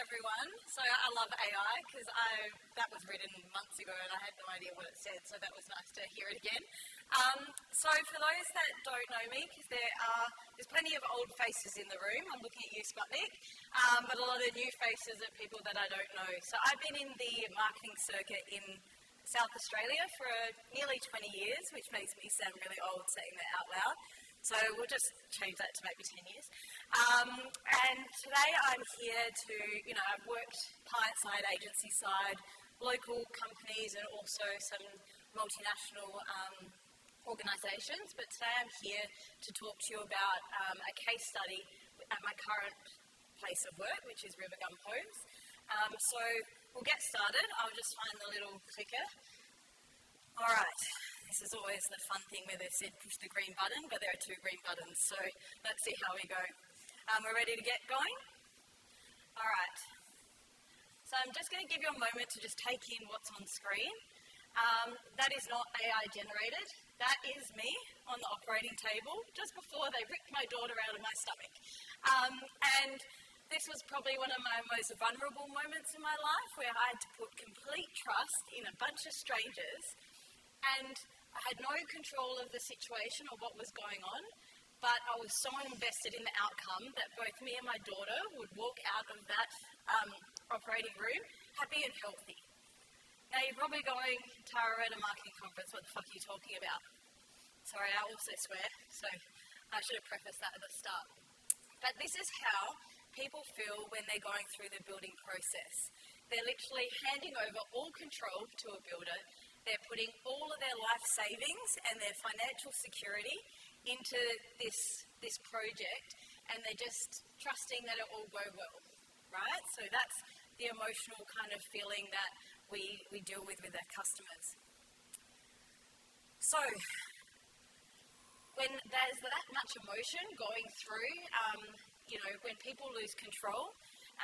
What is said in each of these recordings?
everyone. So I love AI because that was written months ago and I had no idea what it said, so that was nice to hear it again. So for those that don't know me, because there's plenty of old faces in the room, I'm looking at you, Sputnik, but a lot of new faces are people that I don't know. So I've been in the marketing circuit in South Australia for nearly 20 years, which makes me sound really old saying that out loud. So we'll just change that to maybe 10 years. And today I'm here to, I've worked client side, agency side, local companies and also some multinational organisations. But today I'm here to talk to you about a case study at my current place of work, which is Rivergum Homes. So we'll get started. I'll just find the little clicker. All right. This is always the fun thing where they said push the green button, but there are two green buttons, so let's see how we go. We're ready to get going? All right. So I'm just going to give you a moment to just take in what's on screen. That is not AI generated. That is me on the operating table just before they ripped my daughter out of my stomach. And this was probably one of my most vulnerable moments in my life where I had to put complete trust in a bunch of strangers, and I had no control of the situation or what was going on, but I was so invested in the outcome that both me and my daughter would walk out of that operating room happy and healthy. Now you're probably going, Tara, at a marketing conference, what the fuck are you talking about? Sorry, I also swear, so I should have prefaced that at the start. But this is how people feel when they're going through the building process. They're literally handing over all control to a builder. They're putting all of their life savings and their financial security into this project, and they're just trusting that it will go well, right? So that's the emotional kind of feeling that we deal with our customers. So when there's that much emotion going through, when people lose control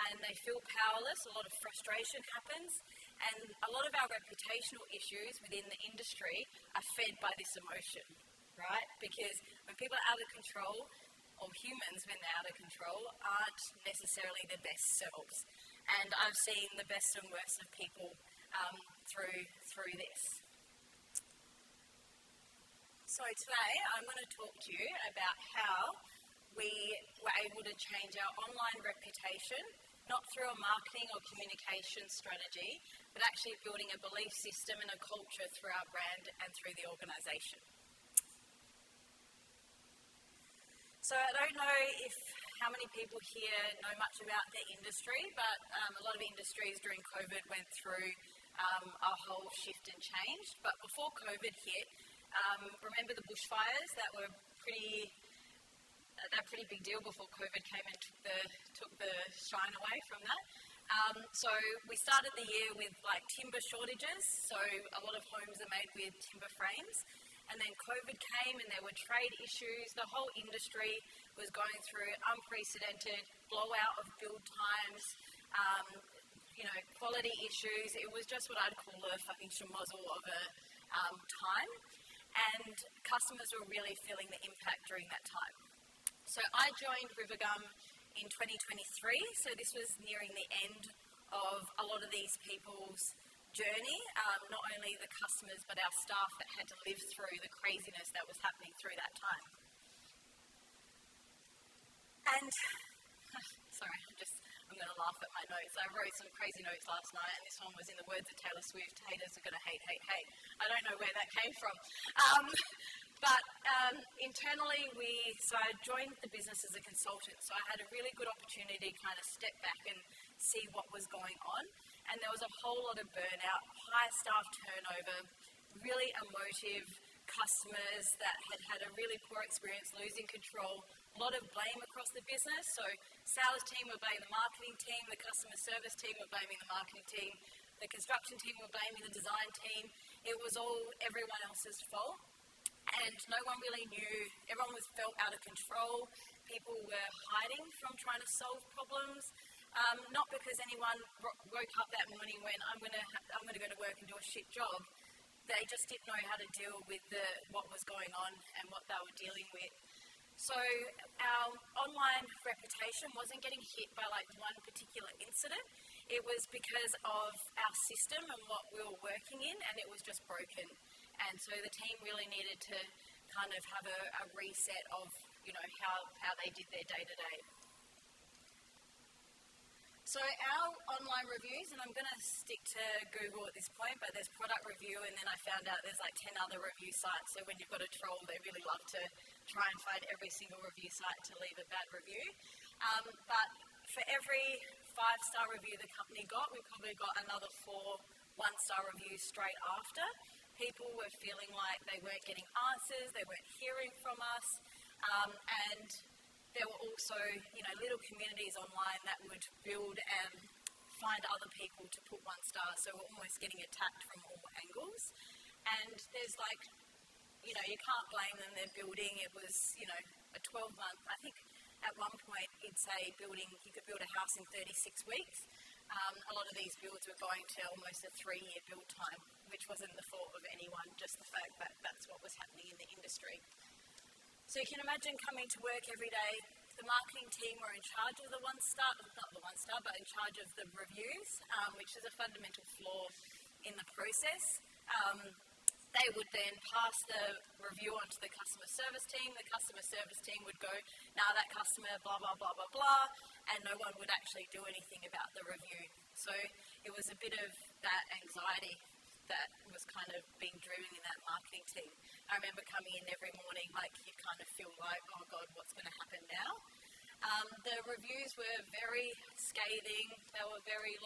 and they feel powerless, a lot of frustration happens. And a lot of our reputational issues within the industry are fed by this emotion, right? Because when people are out of control, or humans when they're out of control, aren't necessarily their best selves. And I've seen the best and worst of people through this. So today I'm going to talk to you about how we were able to change our online reputation, not through a marketing or communication strategy, but actually building a belief system and a culture through our brand and through the organisation. So I don't know how many people here know much about the industry, but a lot of industries during COVID went through a whole shift and change. But before COVID hit, remember the bushfires that were pretty big deal before COVID came and took the shine away from that. So we started the year with timber shortages, so a lot of homes are made with timber frames. And then COVID came and there were trade issues. The whole industry was going through unprecedented blowout of build times, quality issues. It was just what I'd call a fucking schmozzle of a time. And customers were really feeling the impact during that time. So I joined Rivergum in 2023, so this was nearing the end of a lot of these people's journey, not only the customers but our staff that had to live through the craziness that was happening through that time. And, sorry, I'm going to laugh at my notes. I wrote some crazy notes last night, and this one was in the words of Taylor Swift, haters are going to hate, hate, hate. I don't know where that came from. But internally, so I joined the business as a consultant, so I had a really good opportunity to kind of step back and see what was going on. And there was a whole lot of burnout, high staff turnover, really emotive customers that had had a really poor experience losing control, a lot of blame across the business. So sales team were blaming the marketing team, the customer service team were blaming the marketing team, the construction team were blaming the design team. It was all everyone else's fault. And no one really knew, everyone felt out of control. People were hiding from trying to solve problems. Not because anyone woke up that morning and went, I'm going to go to work and do a shit job. They just didn't know how to deal with what was going on and what they were dealing with. So our online reputation wasn't getting hit by like one particular incident. It was because of our system and what we were working in, and it was just broken. And so the team really needed to kind of have a reset of, how they did their day-to-day. So our online reviews, and I'm going to stick to Google at this point, but there's product review, and then I found out there's like 10 other review sites. So when you've got a troll, they really love to try and find every single review site to leave a bad review. But for every 5-star review the company got, we probably got another 4 1-star reviews straight after. People were feeling like they weren't getting answers, they weren't hearing from us, and there were also, little communities online that would build and find other people to put 1 star, so we're almost getting attacked from all angles. And there's you can't blame them, they're building. It was, a 12-month, I think at one point you'd say you could build a house in 36 weeks. A lot of these builds were going to almost a 3-year build time, which wasn't the fault of anyone, just the fact that that's what was happening in the industry. So you can imagine coming to work every day. The marketing team were in charge of the 1-star, not the 1-star, but in charge of the reviews, which is a fundamental flaw in the process. They would then pass the review on to the customer service team. The customer service team would go, now that customer, blah, blah, blah, blah, blah, and no one would actually do anything about the review. So it was a bit of that anxiety that was kind of being driven in that marketing team. I remember coming in every morning, you kind of feel like, oh God, what's going to happen now? The reviews were very scathing. They were very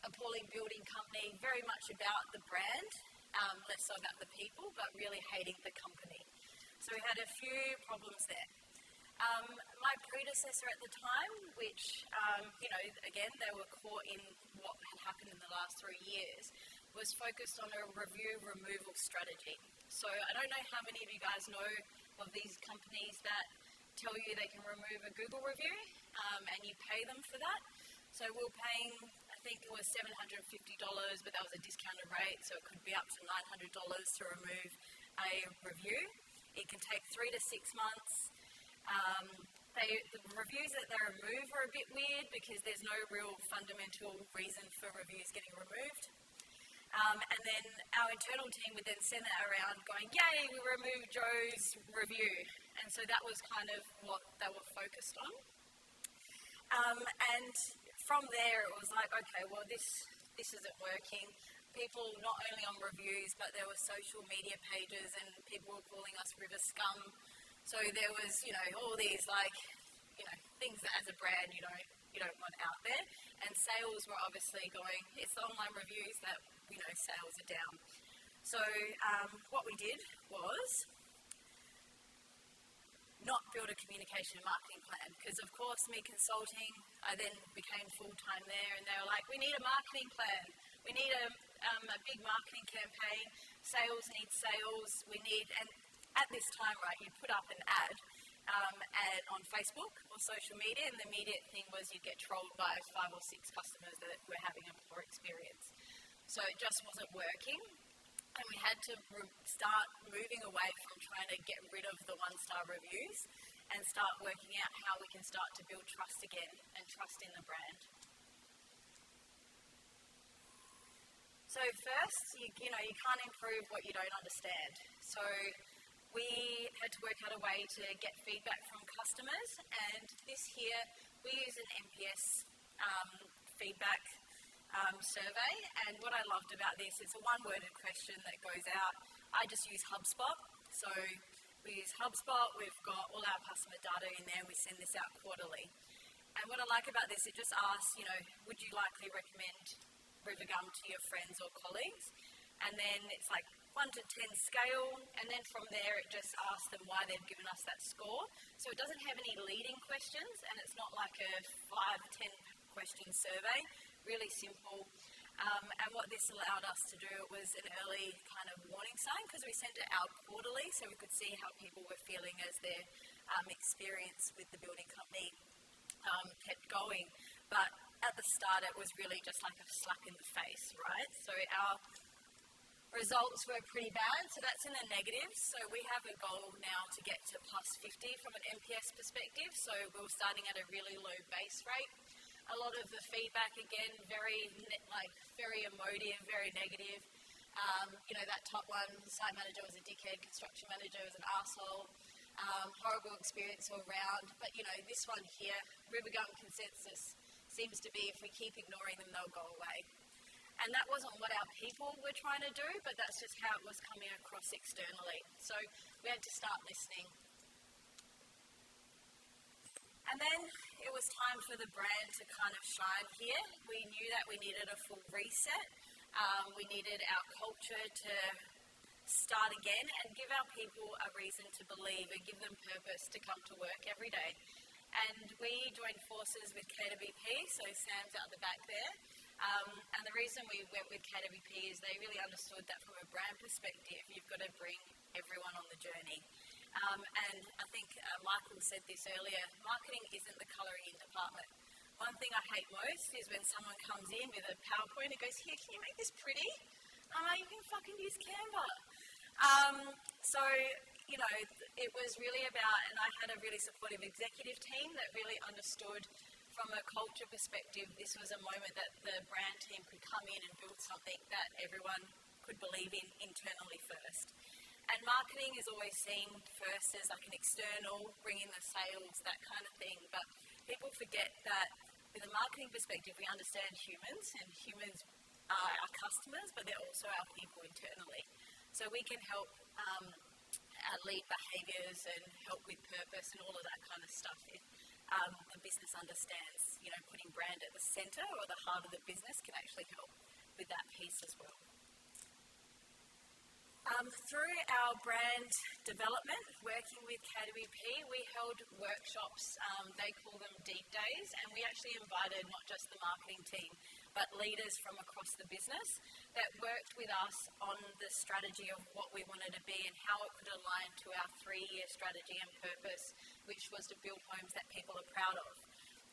appalling building company, very much about the brand, less so about the people, but really hating the company. So we had a few problems there. My predecessor at the time, which, again, they were caught in what had happened in the last 3 years, was focused on a review removal strategy. So I don't know how many of you guys know of these companies that tell you they can remove a Google review, and you pay them for that. So we were paying, I think it was $750, but that was a discounted rate, so it could be up to $900 to remove a review. It can take 3 to 6 months. The reviews that they remove are a bit weird because there's no real fundamental reason for reviews getting removed. And then our internal team would then send that around going, yay, we removed Joe's review. And so that was kind of what they were focused on. And from there it was like, okay, well this isn't working. People not only on reviews, but there were social media pages and people were calling us river scum. So there was, all these things that as a brand you don't want out there. And sales were obviously going, it's the online reviews that sales are down. So what we did was not build a communication and marketing plan, because of course me consulting, I then became full-time there, and they were like, we need a marketing plan, we need a big marketing campaign, sales need sales, and at this time, right, you'd put up an ad on Facebook or social media, and the immediate thing was you'd get trolled by 5 or 6 customers that were having a poor experience. So it just wasn't working, and we had to start moving away from trying to get rid of the 1-star reviews and start working out how we can start to build trust again and trust in the brand. So first, you can't improve what you don't understand. So we had to work out a way to get feedback from customers, and this here, we use an NPS feedback survey, and what I loved about this, it's a one-worded question that goes out. I just use HubSpot, so we use HubSpot, we've got all our customer data in there, we send this out quarterly. And what I like about this, it just asks, would you likely recommend Rivergum to your friends or colleagues? And then it's like 1 to 10 scale, and then from there it just asks them why they've given us that score. So it doesn't have any leading questions, and it's not like a 5, 10 question survey, really simple. And what this allowed us to do was an early kind of warning sign, because we sent it out quarterly so we could see how people were feeling as their experience with the building company kept going. But at the start it was really just like a slap in the face, right? So our results were pretty bad, so that's in the negatives. So we have a goal now to get to plus 50 from an NPS perspective, so we're starting at a really low base rate. A lot of the feedback, again, very emotive, very negative. That top one, site manager was a dickhead, construction manager was an arsehole, horrible experience all round. But, this one here, Rivergum consensus seems to be if we keep ignoring them, they'll go away. And that wasn't what our people were trying to do, but that's just how it was coming across externally. So we had to start listening. And then it was time for the brand to kind of shine here. We knew that we needed a full reset. We needed our culture to start again and give our people a reason to believe and give them purpose to come to work every day. And we joined forces with KWP, so Sam's out the back there. And the reason we went with KWP is they really understood that from a brand perspective, you've got to bring everyone on the journey. And I think Michael said this earlier, marketing isn't the colouring in department. One thing I hate most is when someone comes in with a PowerPoint and goes, here, can you make this pretty? I'm like, you can fucking use Canva. It was really about, and I had a really supportive executive team that really understood from a culture perspective, this was a moment that the brand team could come in and build something that everyone could believe in internally first. And marketing is always seen first as like an external, bring in the sales, that kind of thing. But people forget that with a marketing perspective, we understand humans, and humans are our customers, but they're also our people internally. So we can help lead behaviours and help with purpose and all of that kind of stuff if the business understands, putting brand at the centre or the heart of the business can actually help with that piece as well. Through our brand development, working with KWP, we held workshops, they call them deep days, and we actually invited not just the marketing team, but leaders from across the business that worked with us on the strategy of what we wanted to be and how it could align to our 3-year strategy and purpose, which was to build homes that people are proud of.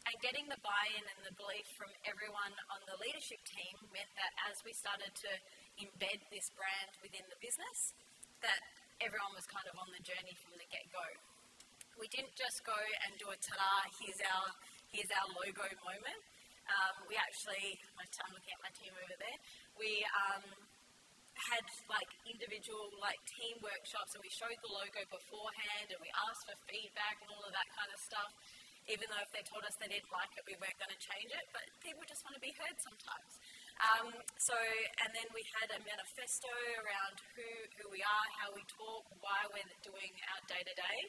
And getting the buy-in and the belief from everyone on the leadership team meant that as we started to embed this brand within the business, that everyone was kind of on the journey from the get-go. We didn't just go and do a ta-da, here's our logo moment. We actually, I'm looking at my team over there, we had individual team workshops, and we showed the logo beforehand and we asked for feedback and all of that kind of stuff. Even though if they told us they didn't like it, we weren't going to change it, but people just want to be heard sometimes. And then we had a manifesto around who we are, how we talk, why we're doing our day-to-day,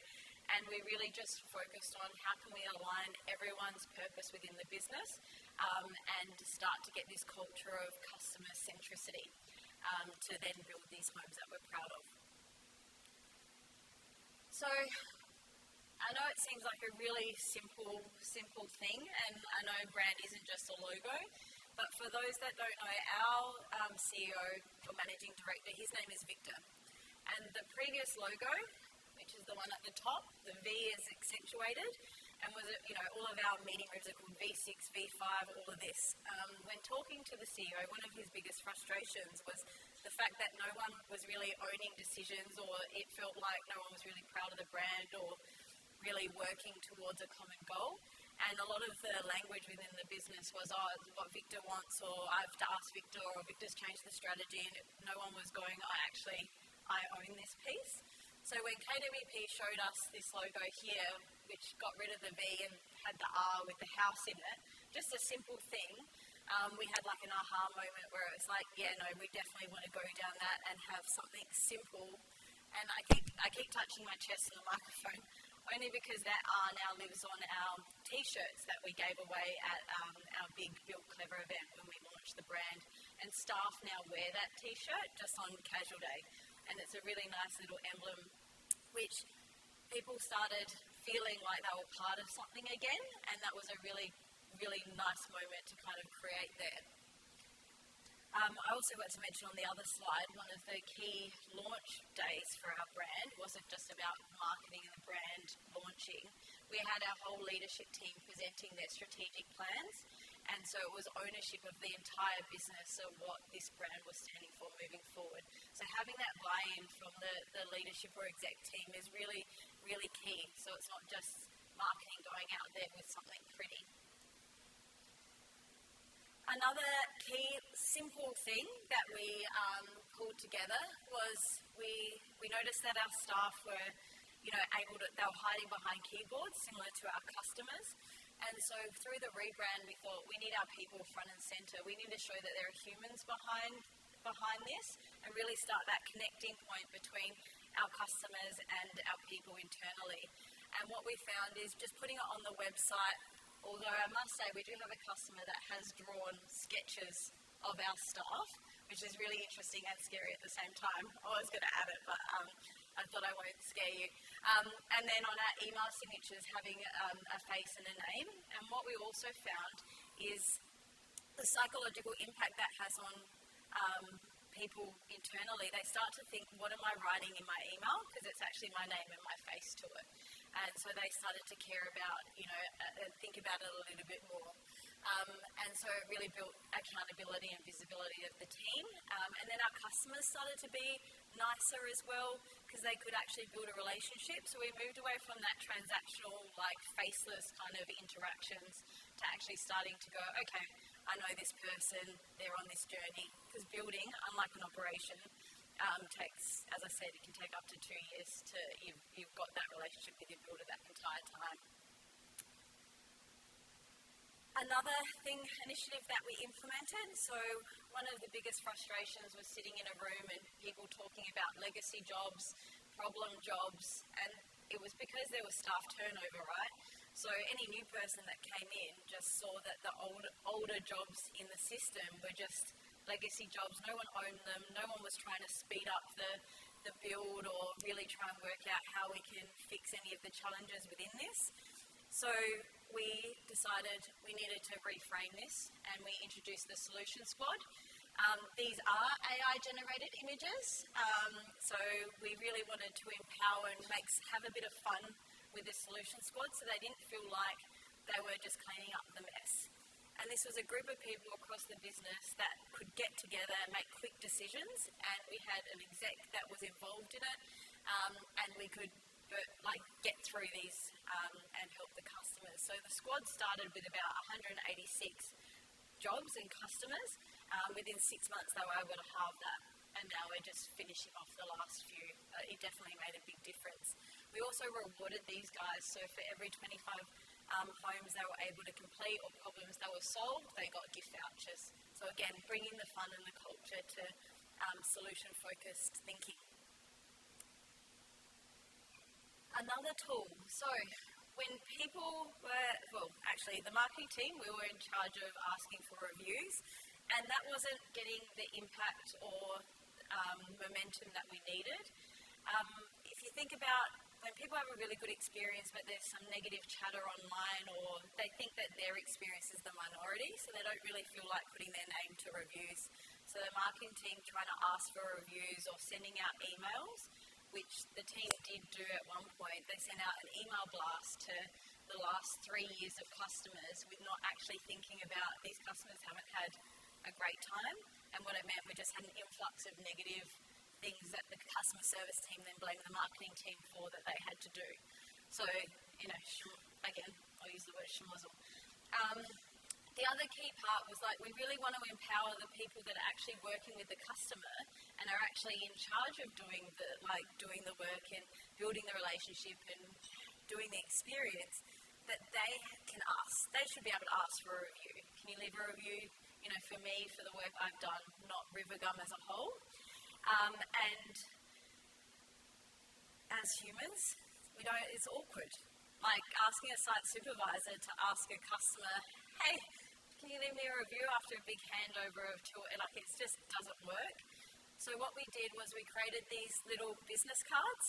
and we really just focused on how can we align everyone's purpose within the business and start to get this culture of customer centricity to then build these homes that we're proud of. So I know it seems like a really simple thing, and I know brand isn't just a logo, but for those that don't know, our CEO or managing director, his name is Victor. And the previous logo, which is the one at the top, the V is accentuated, and was all of our meeting rooms are called V6, V5, all of this. When talking to the CEO, one of his biggest frustrations was the fact that no one was really owning decisions, or it felt like no one was really proud of the brand or really working towards a common goal. And a lot of the language within the business was, what Victor wants, or I have to ask Victor, or Victor's changed the strategy, and no one was going, I own this piece. So when KWP showed us this logo here, which got rid of the V and had the R with the house in it, just a simple thing, we had an aha moment where it was we definitely want to go down that and have something simple. And I keep touching my chest on the microphone, only because that R now lives on our T-shirts that we gave away at our big Build Clever event when we launched the brand. And staff now wear that T-shirt just on casual day. And it's a really nice little emblem, which people started feeling like they were part of something again. And that was a really, really nice moment to kind of create there. I also got to mention on the other slide, one of the key launch days for our brand wasn't just about marketing and the brand launching. We had our whole leadership team presenting their strategic plans, And so it was ownership of the entire business of what this brand was standing for moving forward. So having that buy-in from the leadership or exec team is really, really key. So it's not just marketing going out there with something pretty. Another key, simple thing that we pulled together was we noticed that our staff were, they were hiding behind keyboards similar to our customers. And so through the rebrand, we thought we need our people front and centre. We need to show that there are humans behind this and really start that connecting point between our customers and our people internally. And what we found is just putting it on the website, although I must say we do have a customer that has drawn sketches of our staff, which is really interesting and scary at the same time. I was going to add it, but I thought I won't scare you. And then on our email signatures, having a face and a name. And what we also found is the psychological impact that has on people internally. They start to think, what am I writing in my email? Because it's actually my name and my face to it. And so they started to care about, think about it a little bit more. And so it really built accountability and visibility of the team. And then our customers started to be nicer as well because they could actually build a relationship. So we moved away from that transactional, faceless kind of interactions to actually starting to go, okay, I know this person, they're on this journey. Because building, unlike an operation, takes, as I said, it can take up to 2 years to, you've got that relationship with your builder that entire time. Another initiative that we implemented, so one of the biggest frustrations was sitting in a room and people talking about legacy jobs, problem jobs, and it was because there was staff turnover, right? So any new person that came in just saw that the older jobs in the system were just legacy jobs. No one owned them. No one was trying to speed up the build or really try and work out how we can fix any of the challenges within this. So we decided we needed to reframe this and we introduced the Solution Squad. These are AI-generated images, so we really wanted to empower and have a bit of fun with the Solution Squad so they didn't feel like they were just cleaning up the mess. And this was a group of people across the business that could get together and make quick decisions, and we had an exec that was involved in it, and we could get through these and help the customers. So the squad started with about 186 jobs and customers. Within 6 months, they were able to halve that, and now we're just finishing off the last few. It definitely made a big difference. We also rewarded these guys, so for every 25 homes they were able to complete or problems that were solved, they got gift vouchers. So again, bringing the fun and the culture to solution-focused thinking. Another tool. So when people were, the marketing team, we were in charge of asking for reviews, and that wasn't getting the impact or momentum that we needed. If you think about when people have a really good experience but there's some negative chatter online or they think that their experience is the minority, so they don't really feel like putting their name to reviews. So the marketing team trying to ask for reviews or sending out emails, which the team did do at one point. They sent out an email blast to the last 3 years of customers with not actually thinking about these customers haven't had a great time, and what it meant, we just had an influx of negative things that the customer service team then blamed the marketing team for that they had to do. So, again, I'll use the word schmozzle. The other key part was we really want to empower the people that are actually working with the customer and are actually in charge of doing the work and building the relationship and doing the experience, that they can ask. They should be able to ask for a review. Can you leave a review, for me, for the work I've done, not Rivergum as a whole? And as humans, it's awkward. Like asking a site supervisor to ask a customer, hey, can you leave me a review after a big handover of tour? It just doesn't work. So what we did was we created these little business cards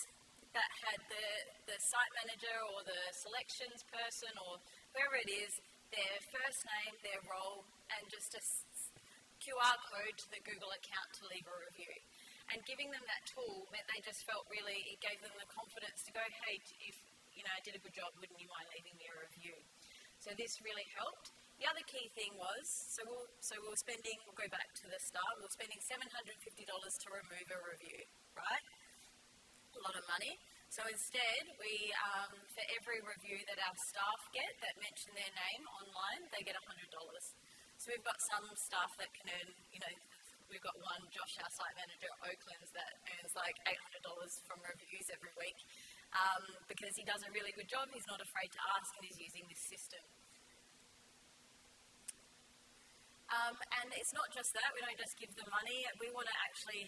that had the site manager or the selections person or whoever it is, their first name, their role, and just a QR code to the Google account to leave a review. And giving them that tool meant they just felt it gave them the confidence to go, hey, if I did a good job, wouldn't you mind leaving me a review? So this really helped. The other key thing was, we'll go back to the start, we were spending $750 to remove a review, right? A lot of money. So instead, we, for every review that our staff get that mention their name online, they get $100. So we've got some staff that can earn, we've got one, Josh, our site manager at Oaklands, that earns like $800 from reviews every week because he does a really good job, he's not afraid to ask, and he's using this system. And it's not just that, we don't just give them money, we want to actually,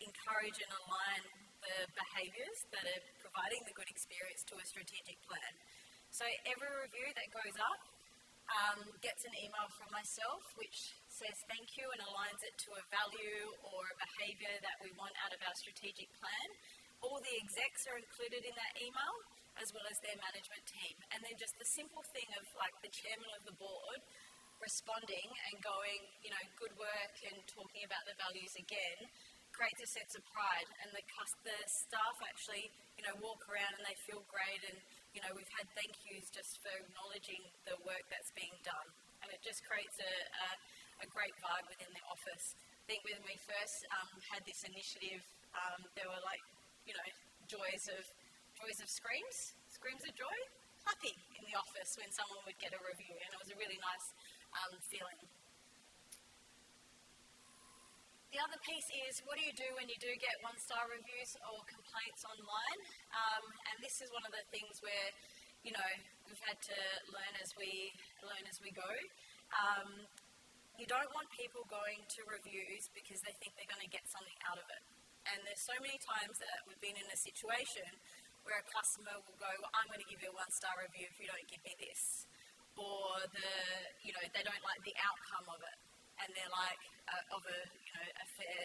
encourage and align the behaviours that are providing the good experience to a strategic plan. So every review that goes up gets an email from myself which says thank you and aligns it to a value or a behaviour that we want out of our strategic plan. All the execs are included in that email, as well as their management team. And then just the simple thing of like the chairman of the board responding and going, good work and talking about the values again, creates a sense of pride, and the staff actually, walk around and they feel great, and we've had thank yous just for acknowledging the work that's being done, and it just creates a great vibe within the office. I think when we first had this initiative, there were joys of screams of joy, clapping in the office when someone would get a review, and it was a really nice feeling. The other piece is, what do you do when you do get one-star reviews or complaints online? And this is one of the things where, we've had to learn as we go. You don't want people going to reviews because they think they're going to get something out of it. And there's so many times that we've been in a situation where a customer will go, well, I'm going to give you a one-star review if you don't give me this. Or they don't like the outcome of it. And they're like, a fair,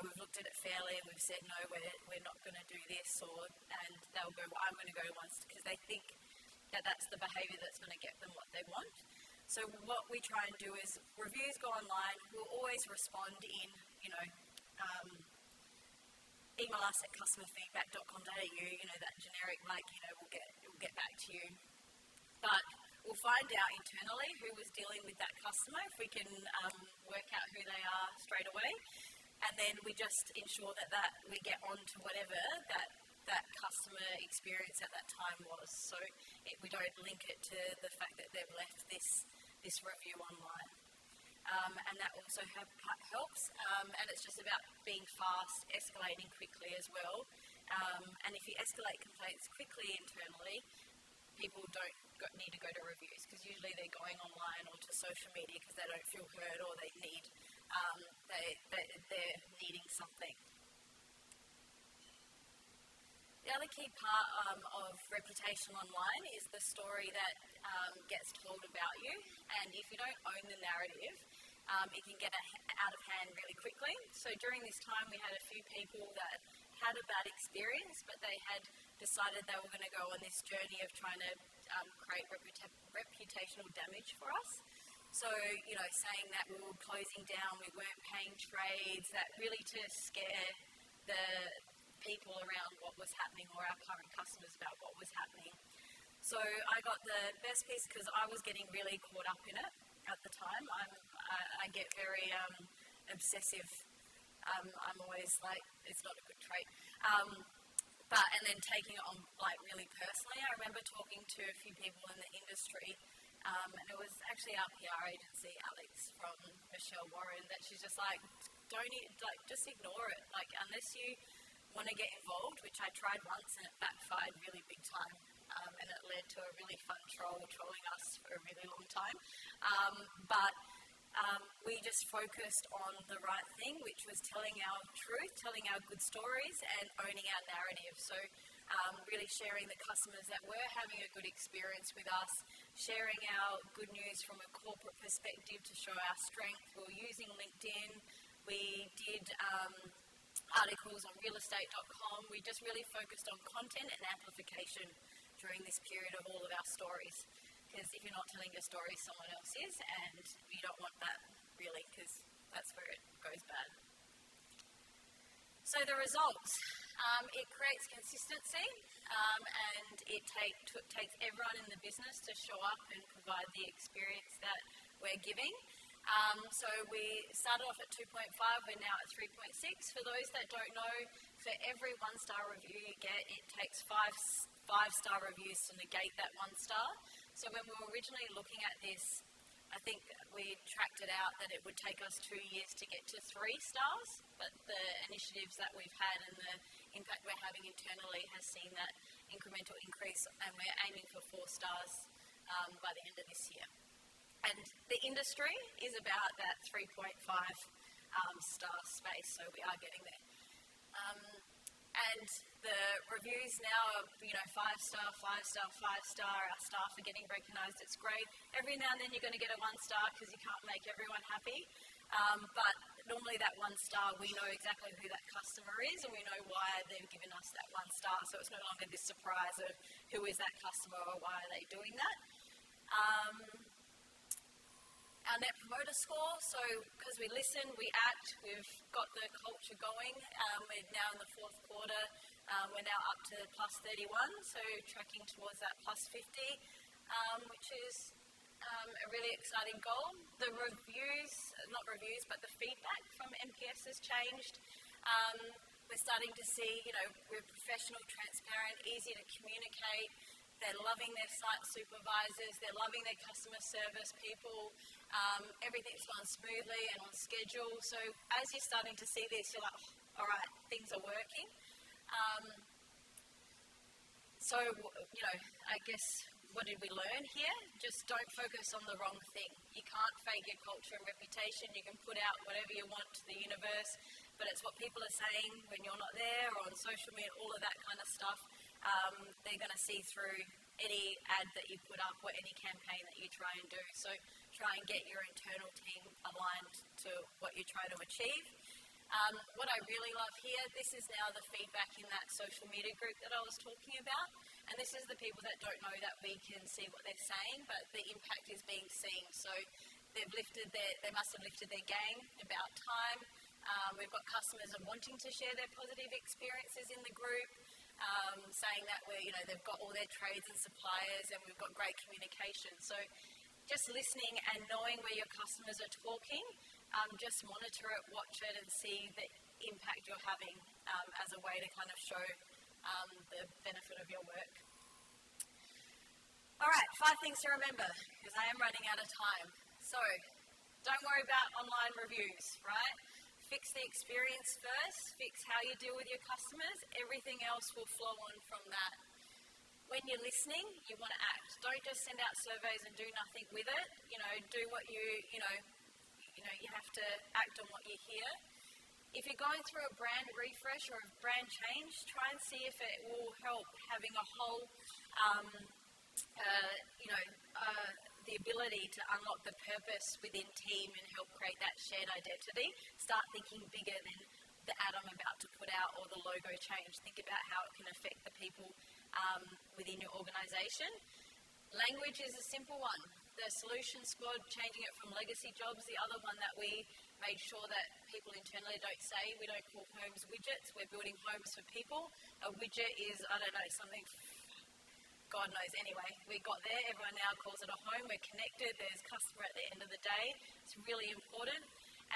we've looked at it fairly and we've said, no, we're not going to do this, and they'll go, well, I'm going to go once, because they think that that's the behaviour that's going to get them what they want. So what we try and do is, reviews go online, we'll always respond in, email us at customerfeedback.com.au, that generic, we'll get back to you. But we'll find out internally who was dealing with that customer, if we can work out who they are straight away, and then we just ensure that we get on to whatever that customer experience at that time was. So we don't link it to the fact that they've left this review online. And that also helps, and it's just about being fast, escalating quickly as well. And if you escalate complaints quickly internally, people don't need to go to reviews, because usually they're going online or to social media because they don't feel heard, or they need they're needing something. The other key part of reputation online is the story that gets told about you, and if you don't own the narrative, it can get out of hand really quickly. So during this time, we had a few people that had a bad experience, but they had decided they were going to go on this journey of trying to create reputational damage for us. So, saying that we were closing down, we weren't paying trades, that really to scare the people around what was happening, or our current customers about what was happening. So I got the best piece, because I was getting really caught up in it at the time. I get very obsessive. I'm always like, it's not a good trait. And then taking it on really personally. I remember talking to a few people in the industry, and it was actually our PR agency, Alex, from Michelle Warren, that she's just like, just ignore it. Unless you want to get involved, which I tried once and it backfired really big time, and it led to a really fun trolling us for a really long time. We just focused on the right thing, which was telling our truth, telling our good stories, and owning our narrative. So really sharing the customers that were having a good experience with us, sharing our good news from a corporate perspective to show our strength. We were using LinkedIn. We did articles on realestate.com. We just really focused on content and amplification during this period of all of our stories. Because if you're not telling your story, someone else is, and you don't want that, really, because that's where it goes bad. So the results. It creates consistency, and it takes everyone in the business to show up and provide the experience that we're giving. So we started off at 2.5, we're now at 3.6. For those that don't know, for every 1-star review you get, it takes five-star reviews to negate that 1 star. So when we were originally looking at this, I think we tracked it out that it would take us 2 years to get to 3 stars, but the initiatives that we've had and the impact we're having internally has seen that incremental increase, and we're aiming for 4 stars by the end of this year. And the industry is about that 3.5 star space, so we are getting there. And the reviews now are, 5-star, 5-star, 5-star. Our staff are getting recognised. It's great. Every now and then you're going to get a 1-star because you can't make everyone happy. But normally that 1 star, we know exactly who that customer is and we know why they've given us that 1 star. So it's no longer this surprise of who is that customer or why are they doing that. Our Net Promoter Score, so because we listen, we act, we've got the culture going. We're now in the 4th quarter, we're now up to plus 31, so tracking towards that plus 50, which is a really exciting goal. The but the feedback from NPS has changed. We're starting to see, we're professional, transparent, easy to communicate. They're loving their site supervisors, they're loving their customer service people. Everything's gone smoothly and on schedule. So as you're starting to see this, you're like, all right, things are working. I guess what did we learn here? Just don't focus on the wrong thing. You can't fake your culture and reputation. You can put out whatever you want to the universe, but it's what people are saying when you're not there or on social media, all of that kind of stuff. They're going to see through any ad that you put up or any campaign that you try and do. So try and get your internal team aligned to what you try to achieve. What I really love here, this is now the feedback in that social media group that I was talking about. And this is the people that don't know that we can see what they're saying, but the impact is being seen. So they must have lifted their game about time. We've got customers are wanting to share their positive experiences in the group, saying that they've got all their trades and suppliers and we've got great communication. So just listening and knowing where your customers are talking, just monitor it, watch it and see the impact you're having as a way to kind of show the benefit of your work. All right, 5 things to remember, because I am running out of time. So, don't worry about online reviews, right? Fix the experience first, fix how you deal with your customers, everything else will flow on from that. When you're listening, you want to act. Don't just send out surveys and do nothing with it. Do what you have to act on what you hear. If you're going through a brand refresh or a brand change, try and see if it will help having a whole, the ability to unlock the purpose within team and help create that shared identity. Start thinking bigger than the ad I'm about to put out or the logo change. Think about how it can affect the people within your organisation. Language is a simple one. The solution squad, changing it from legacy jobs, the other one that we made sure that people internally don't say, we don't call homes widgets, we're building homes for people. A widget is, something, God knows anyway. We got there, everyone now calls it a home, we're connected, there's customer at the end of the day. It's really important.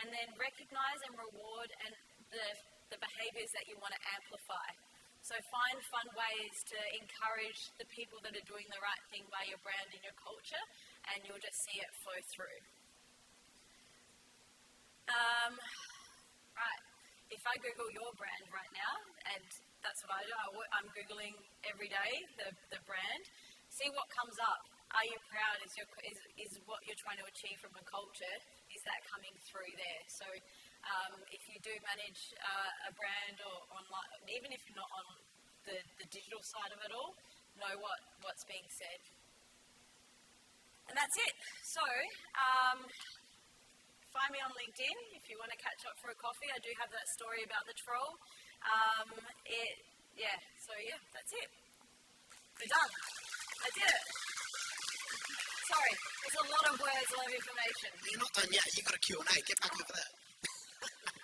And then recognise and reward and the behaviours that you want to amplify. So find fun ways to encourage the people that are doing the right thing by your brand and your culture, and you'll just see it flow through. Right, if I Google your brand right now, and that's what I do, I'm Googling every day the brand, see what comes up. Are you proud? Is what you're trying to achieve from a culture, is that coming through there? So if you do manage a brand or online, even if you're not on the digital side of it all, know what's being said. And that's it. So find me on LinkedIn if you want to catch up for a coffee. I do have that story about the troll. That's it. We're done. I did it. Sorry, there's a lot of words, a lot of information. You're not done yet. You've got a Q&A. Get back over there.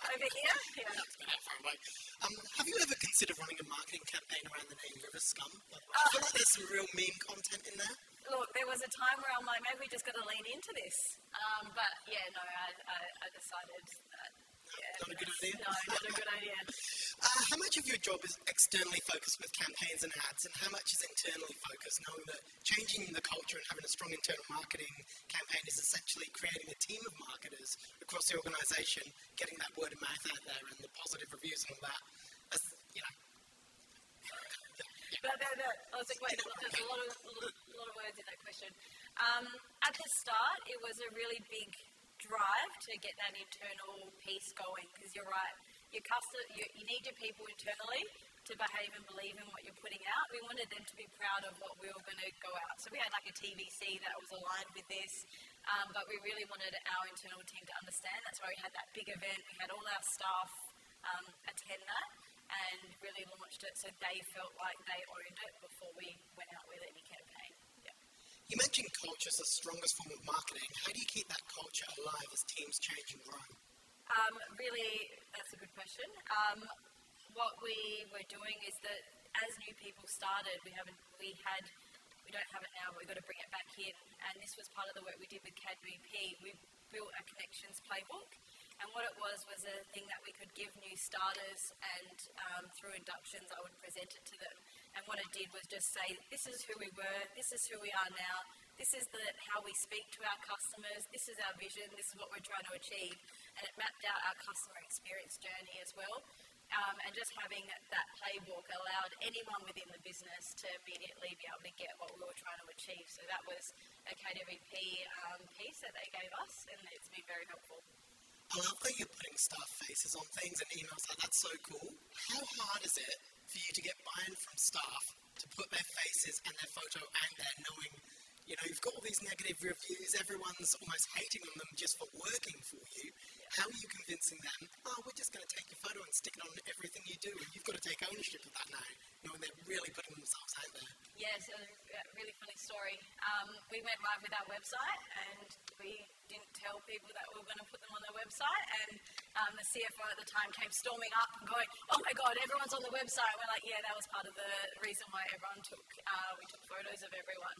over here. Yeah. That's not that far away. Have you ever considered running a marketing campaign around the name Rivergum? I feel like there's some real meme content in there. Look, there was a time where I'm like, maybe we just got to lean into this. But yeah, no, I decided that. Yeah, not a good idea? No, not a good idea. How much of your job is externally focused with campaigns and ads, and how much is internally focused, knowing that changing the culture and having a strong internal marketing campaign is essentially creating a team of marketers across the organisation, getting that word of mouth out there and the positive reviews and all that? As, you know. No. I was like, wait, there's a lot of words in that question. At the start, it was a really big drive to get that internal piece going, because you're right, you need your people internally to behave and believe in what you're putting out. We wanted them to be proud of what we were going to go out. So we had like a TVC that was aligned with this, but we really wanted our internal team to understand. That's why we had that big event. We had all our staff attend that and really launched it so they felt like they owned it before we went out with any campaign. Yeah. You mentioned culture is the strongest form of marketing. How do you keep that culture alive as teams change and grow? Really, that's a good question. What we were doing is that as new people started, we don't have it now, but we've got to bring it back in. And this was part of the work we did with CAD-BP. We built a connections playbook. And what it was a thing that we could give new starters, and through inductions I would present it to them. And what it did was just say, this is who we were, this is who we are now, this is how we speak to our customers, this is our vision, this is what we're trying to achieve. And it mapped out our customer experience journey as well. And just having that playbook allowed anyone within the business to immediately be able to get what we were trying to achieve. So that was a KWP piece that they gave us, and it's been very helpful. I love that you're putting staff faces on things and emails. That's so cool. How hard is it for you to get buy-in from staff to put their faces and their photo and their knowing, you've got all these negative reviews, everyone's almost hating on them just for working for you. How are you convincing them, we're just going to take your photo and stick it on everything you do, and you've got to take ownership of that now, knowing they're really putting themselves out there? Yeah, so a really funny story. We went live with our website, and we didn't tell people that we were going to put them on their website, and the CFO at the time came storming up and going, oh my God, everyone's on the website. We're like, yeah, that was part of the reason why we took photos of everyone.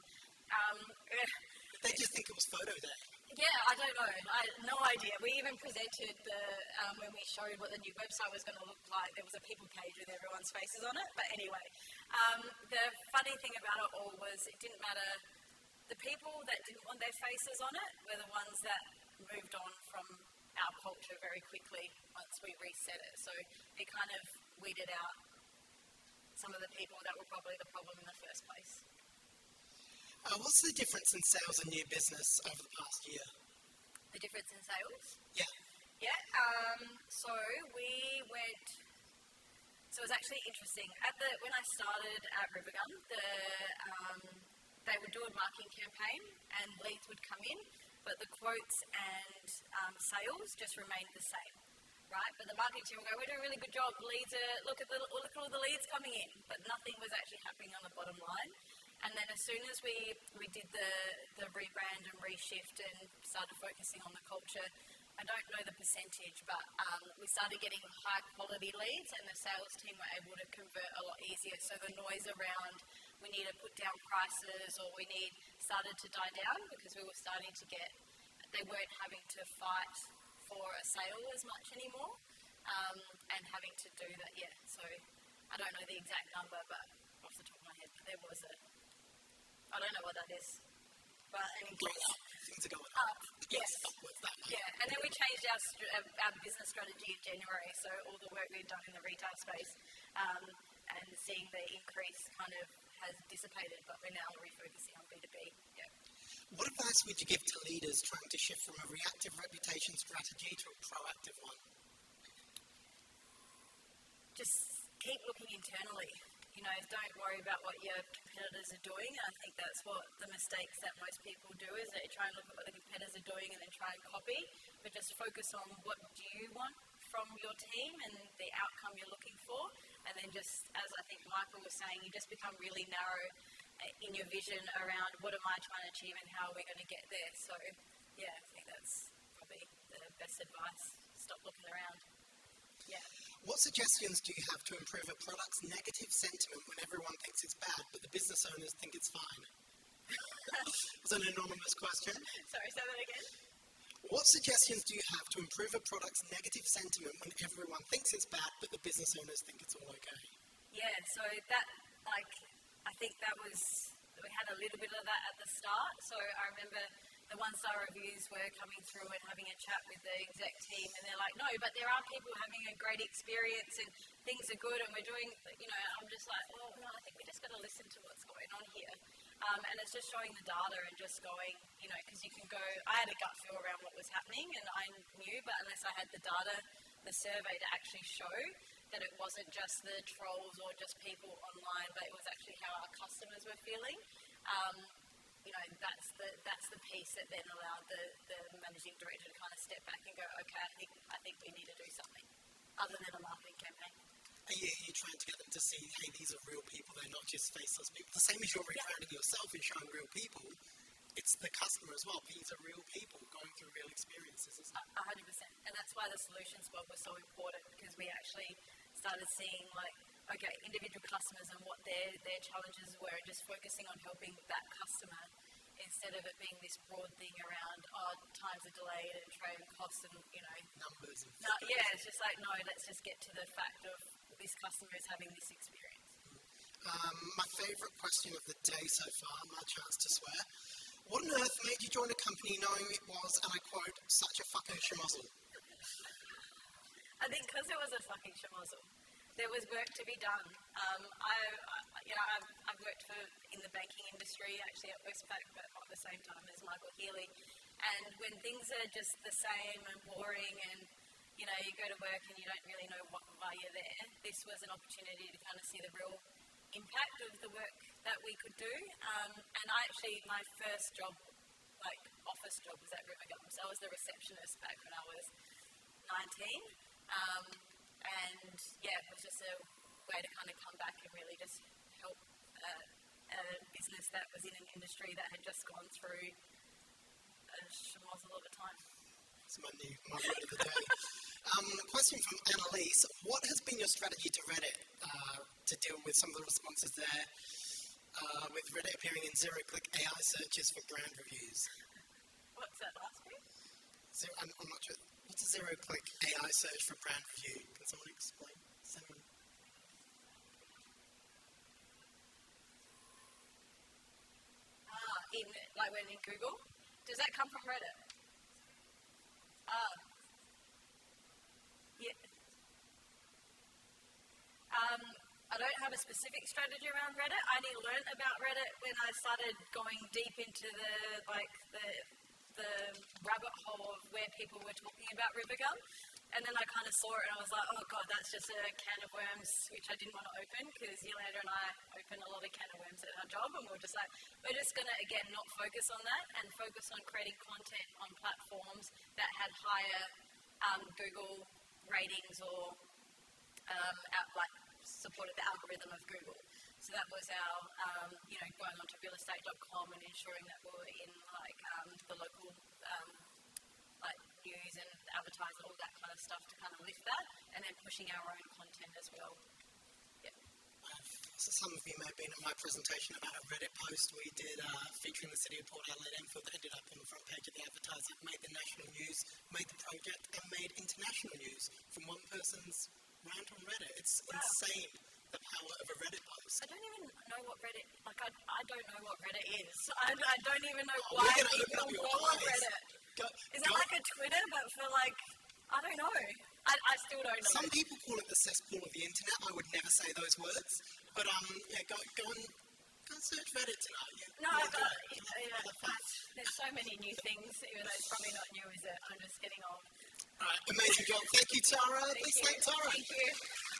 They just think it was photo day. Yeah, I don't know. I had no idea. We even presented when we showed what the new website was going to look like, there was a people page with everyone's faces on it. But anyway, the funny thing about it all was it didn't matter. The people that didn't want their faces on it were the ones that moved on from our culture very quickly once we reset it. So it kind of weeded out some of the people that were probably the problem in the first place. What's the difference in sales and new business over the past year? The difference in sales? Yeah. Yeah. So it was actually interesting. When I started at Rivergum, they would do a marketing campaign and leads would come in, but the quotes and sales just remained the same, right? But the marketing team would go, we're doing a really good job. Leads look at all the leads coming in, but nothing was actually happening on the bottom line. And then as soon as we did the rebrand and reshift and started focusing on the culture, I don't know the percentage, but we started getting high quality leads, and the sales team were able to convert a lot easier. So the noise around we need to put down prices or started to die down, because we were starting to they weren't having to fight for a sale as much anymore, and having to do that, yeah. So I don't know the exact number, but off the top of my head, there was I don't know what that is, but an increase. Things are going up. Yes. Upwards, that way. Yeah, and then we changed our business strategy in January, so all the work we'd done in the retail space, and seeing the increase kind of has dissipated, but we're now refocusing on B2B. Yeah. What advice would you give to leaders trying to shift from a reactive reputation strategy to a proactive one? Just keep looking internally. Don't worry about what your competitors are doing. I think that's what the mistakes that most people do, is they try and look at what the competitors are doing and then try and copy, but just focus on what do you want from your team and the outcome you're looking for. And then just, as I think Michael was saying, you just become really narrow in your vision around what am I trying to achieve and how are we going to get there. So, yeah, I think that's probably the best advice. Stop looking around. Yeah. What suggestions do you have to improve a product's negative sentiment when everyone thinks it's bad, but the business owners think it's fine? It's an anonymous question. Sorry, say that again. What suggestions do you have to improve a product's negative sentiment when everyone thinks it's bad, but the business owners think it's all okay? Yeah, so that, I think that was, we had a little bit of that at the start. So I remember the one-star reviews were coming through and having a chat with the exec team, and they're like, no, but there are people having a great experience and things are good and we're doing, I'm just like, well, no, I think we just got to listen to what's going on here. And it's just showing the data and just going, because you can go, I had a gut feel around what was happening and I knew, but unless I had the data, the survey to actually show that it wasn't just the trolls or just people online, but it was actually how our customers were feeling. That's the piece that then allowed the managing director to kind of step back and go, okay, I think we need to do something other than a marketing campaign. Are you trying to get them to see, hey, these are real people, they're not just faceless people? The same as you're rebranding yourself and showing real people, it's the customer as well. These are real people going through real experiences, isn't it? 100%. And that's why the solutions squad was so important, because we actually started seeing individual customers and what their challenges were, and just focusing on helping that customer instead of it being this broad thing around times are delayed and trade costs and numbers. It's just like, no, let's just get to the fact of this customer is having this experience. My favourite question of the day so far, my chance to swear. What on earth made you join a company knowing it was, and I quote, such a fucking schmozzle? I think because it was a fucking schmozzle, there was work to be done. I've worked in the banking industry, actually at Westpac, but at the same time as Michael Healy. And when things are just the same and boring and, you go to work and you don't really know why you're there, this was an opportunity to kind of see the real impact of the work that we could do. And my first job, office job, was at Rivergum. So I was the receptionist back when I was 19. It was just a way to kind of come back and really just help a business that was in an industry that had just gone through a schmozzle of a time. It's my word of the day. Question from Annalise. What has been your strategy to Reddit to deal with some of the responses there, with Reddit appearing in zero-click AI searches for brand reviews? What's that last bit? I'm not sure. What's a zero-click AI search for brand review? Can someone explain? When in Google? Does that come from Reddit? Yeah. I don't have a specific strategy around Reddit. I only learned about Reddit when I started going deep into the rabbit hole of where people were talking about Rivergum. And then I kind of saw it and I was like, oh God, that's just a can of worms, which I didn't want to open, because Yolanda and I open a lot of can of worms at our job, and we're just like, we're just going to, again, not focus on that and focus on creating content on platforms that had higher Google ratings or supported the algorithm of Google. So that was our, going onto realestate.com and ensuring that we were in the local news and advertising, all that kind of stuff to kind of lift that, and then pushing our own content as well. Yep. So some of you may have been at my presentation about a Reddit post we did featuring the City of Port Adelaide Enfield that ended up on the front page of the Advertiser, made the national news, made the project, and made international news from one person's rant on Reddit. It's insane, the power of a Reddit post. I don't even know what Reddit, I don't know what Reddit is. I don't even know why people go on Reddit. Is it like a Twitter, but for I don't know. I still don't know. Some people call it the cesspool of the internet. I would never say those words. But go and search Reddit tonight. There's so many new things, even though it's probably not new, is it? I'm just getting old. All right, amazing job. Thank you, Tara. Please thank Tara. Thank you.